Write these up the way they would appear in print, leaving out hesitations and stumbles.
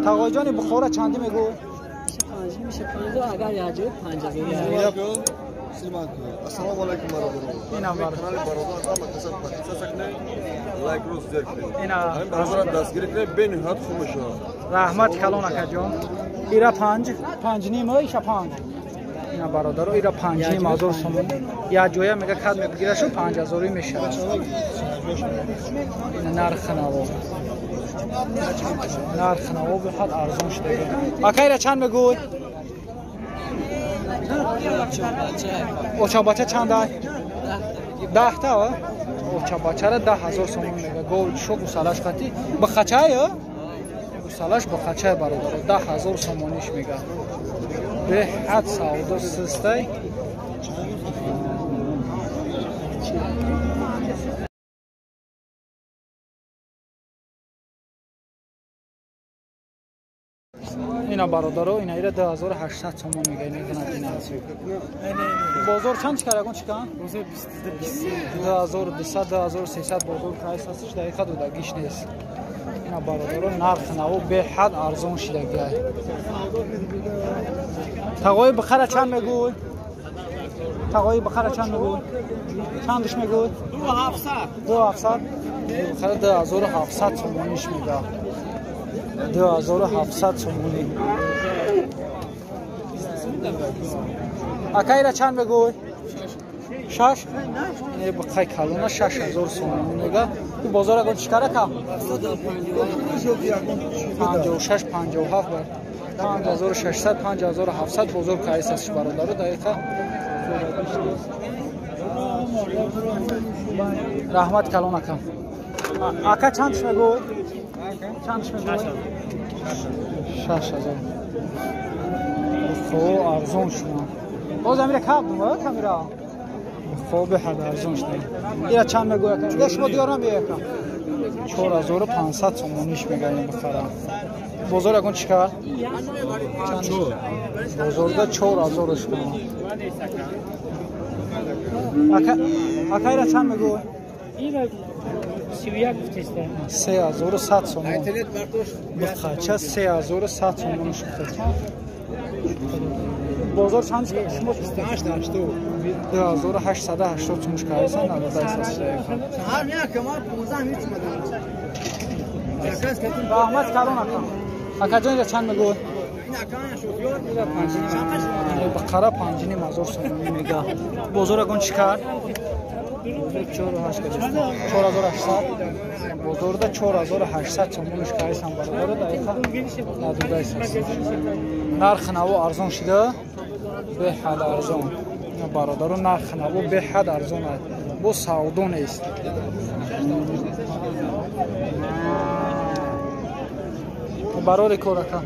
تقای جان بخوره چندی میگو؟ میشه 50 اگر یاجو 50 السلام علیکم برادر. اینا کانال برادر ما کسب کنید. لایک روز زرد کنید. اینا برادر دستگیری کنید بین هات خوبشه. رحمت کلون اکا جان. ایرا 5 نیمه ایشا 5. اینا برادر ایرا 5 نیمه هزار سومون. یا جویا میگه خد میگیره شو 5000 میشه. اینا نرخ ناو. نرخ ناو به حد ارزون شده. اکا ایرا چند میگوی؟ اوچا بچه چند دای؟ 10 تا اوچا بچه را 10,000 سومون میگه گل شو گوسالش خطی بخچه یا؟ گوسالش بخچه برادر 10,000 سومونیش میگه به حد سعودا سسته اینا برادرو اینا ایره 2800 سومون میگه اینا دینا بازار چند چیکار کن چیکار بازار 2200 2300 بازار پرایس هستش دقیقاً دو دگیش نیست اینا برادرو نرخ نو به حد ارزون شده گای تقوی بخره چند میگوی تقوی بخره چند میگوی چندش میگوی 2700 بخره 2700 سومونیش میگه 2700 سومونی اکای را چند بگوی؟ 6 اینه بخای کلونه 6000 سومونی میگه این بازار اگه چیکاره کم؟ 56 57 بر 5600 5700 بازار کایس هستش برادر دقیقه رحمت کلونه کم اکا چندش میگوی؟ چندش میگوی؟ 6000 خوب ارزون شما باز امیره کب دومه کمیرا خوب حد ارزون شده ایره چند میگوی کن دیگه شما دیارم بیه کن 4500 سومونیش میگه این بخرم بازار اگون چیکار؟ بازار ده 4000 شما اکا ایره چند میگوی؟ ایره 3100 سومون بخچه 3100 سومون شده بازار چند شما 2880 سومون شده هستن نده دایست شده هر نه که ما 15 میت مدام رحمت کلون اکا اکا جان ایره چند میگوی؟ این اکان شوفیور بقره 5500 سومون میگه بازار اگون چیکار؟ 4800 بازار ده 4800 سومونش کایس هم برادر دقیقا ندوده است نرخ نو ارزون شده به حد ارزون برادر نرخ نو به حد ارزون است بو سعودو نیست برای کورکا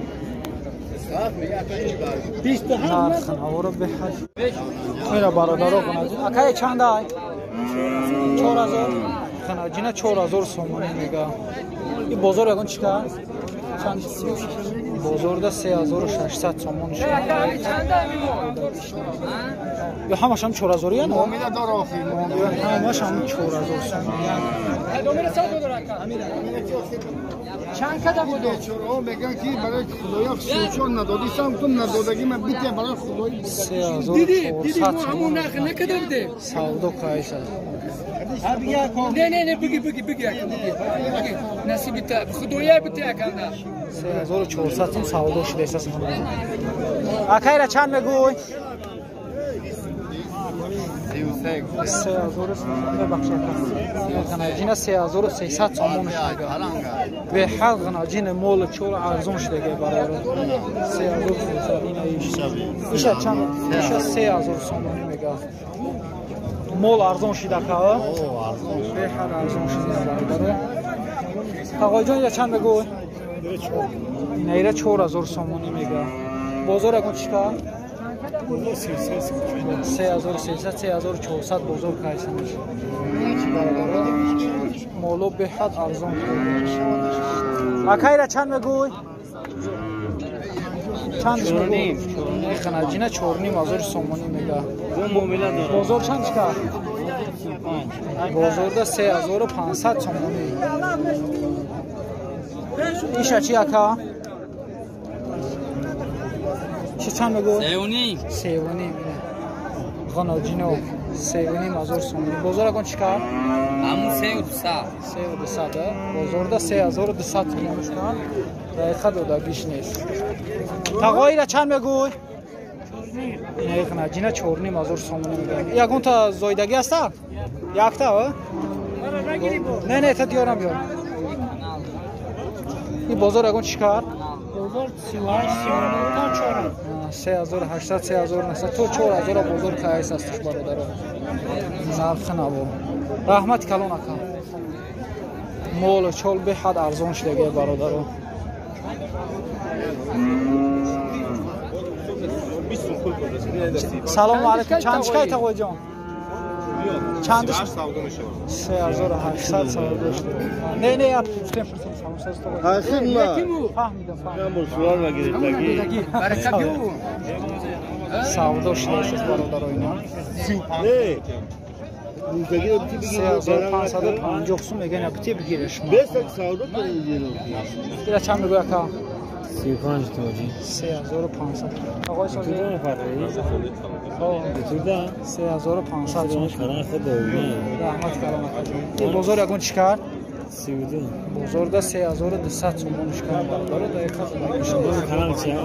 نرخ نو رو به حد میره برادر رو کنه اکای چند های 4000 خناجینه 4000 سومونی میگه این بازار اگون چیکار چند بازار ده 3600 سومون شده یا همش هم 4000 یا نه میده داره آخی همش هم 4000 سومون چند کده بوده چرا میگن که برای خدایا سوچون ندادی سمتون ندادگی من بیت برای خدایی 3400 همون نخ نکده بده سعودو کایس نه بگی نصیب تا خدایا بده کنده 3400 سوم سعودو شده اساس اکای را چند میگوی 3000 غناجین 3300 سومون شده به حق غناجین مول چور ارزون شده برای 3300 ایشا چند ایشا 3000 سومون میگه مول ارزون شده که به حق ارزون شده برای آقای جان یا چند بگو نیره 4000 سومونی میگه بازار اگه چیکار 3300 3400 بزرگ کایسنش مولو به حد ارزون اکای را چند میگوی چند میگوی خناجینه 4500 سومونی میگه بزرگ چند چیکار بزرگ 3500 سومونی ایشا چی اکا؟ چی چند بگو؟ 3.5 3.5 غناجینو 3.5 هزار سومونی بازار اکن چیکار؟ همون 3.200 بازار دا 3200 تومانش کن دقیقه داده بیش نیست تقایی را چند بگوی؟ این غناجینه 4.5 هزار سومونی میگن یکون تا زایدگی هسته؟ یک تا؟ نه تا دیارم بیار این بازار اکن چیکار؟ بازار 38 تا 4 3800 3900 تو 4000 بازار کایس هستش برادر نرخ نبو رحمت کلون اکا مول چول به حد ارزان شده برادر سلام علیکم چند شکایت آقای جان چند 3800 سودا شده نه یار گفتم سلام ساز تو هستیم فهمیدم سوال بگیرید سودا شده برادر اینا 3550 سوم میگن اپتی بگیرش ما بس سودا کنید دیگه چند میگه اکا 35 تومانی 3500 آقای سازی تو فرقی تو دا 3500 خودمون خران خود دومی رحمت کلام این بازار یکون چیکار 32 بازار دا 3200 تومانش کن برادر دقیقاً خران چه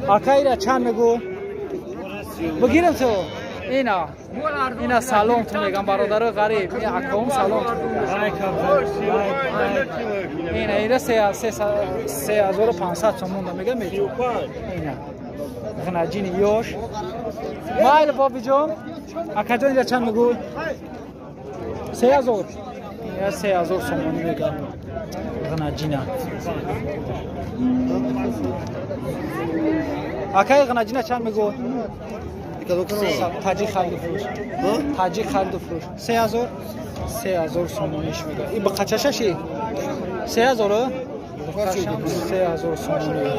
اکایرا چند میگو بگیرم تو اینا سلام تو میگم برادر غریب این اکام سلام تو اینا 3500 تومان میگم اینا غناجین یوش مایل بابی جان اکا جان چند میگو 3000 یا 3000 تومان میگم غناجینا اکای غناجینا چند میگو تاجیک خرید فروش تاجیک خرید فروش 3000 سومونیش میگه این بقچششی 3000 3000 سومونی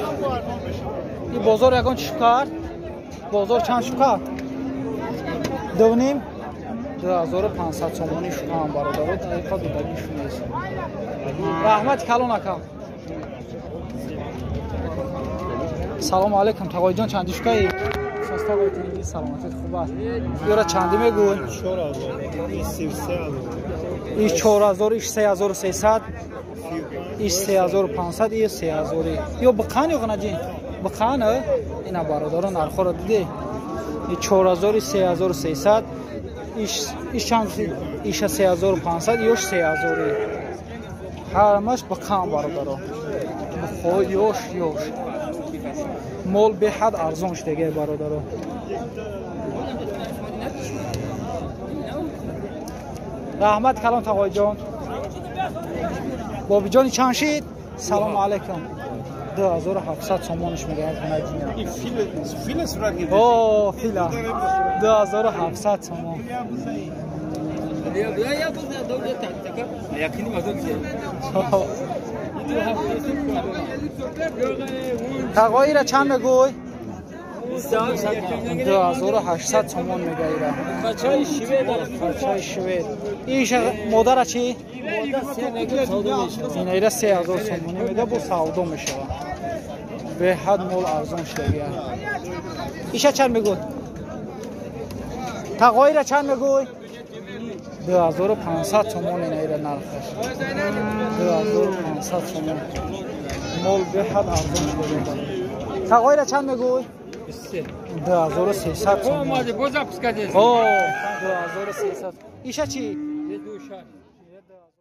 این بازار یکان چیکار بازار چند شکار 2.5 2500 سومونی شکام برادر دقیقا دیدگیش نیست رحمت کلون اکا سلام علیکم تقای جان چندی شکایی ساستا باید سلامتت خوب است یورا چندی میگوی؟ 4000 ایش 3300 ایش 3500 ایش 3000 یا بقان یا غناجین بقان اینا برادران نرخو را دیده 4000 3300 ایش چند ایش 3500 ایش 3000 همش بقان برادران خود یوش مول به حد ارزان شده برادر رحمت کلام تقای جان بابی جانی چند شید سلام علیکم 2700 تومانش میگه این فیل صورت گیره اوه فیلا 2700 تومان تقایی را چند میگوی؟ 2800 تومان میگه ایره بچهای شوید بچهای شوید ایش مادر چی؟ این ایره 3000 تومانی میگه با سودا میشه به حد مول ارزان شده ایشه چند میگوی؟ تقایی را چند میگوی؟ 2500 تومان این ایره نرخش 2500 تومان مول به حد ارزان شده تقایی را چند میگوی؟ 2300 تومان 2300 ایشه چی؟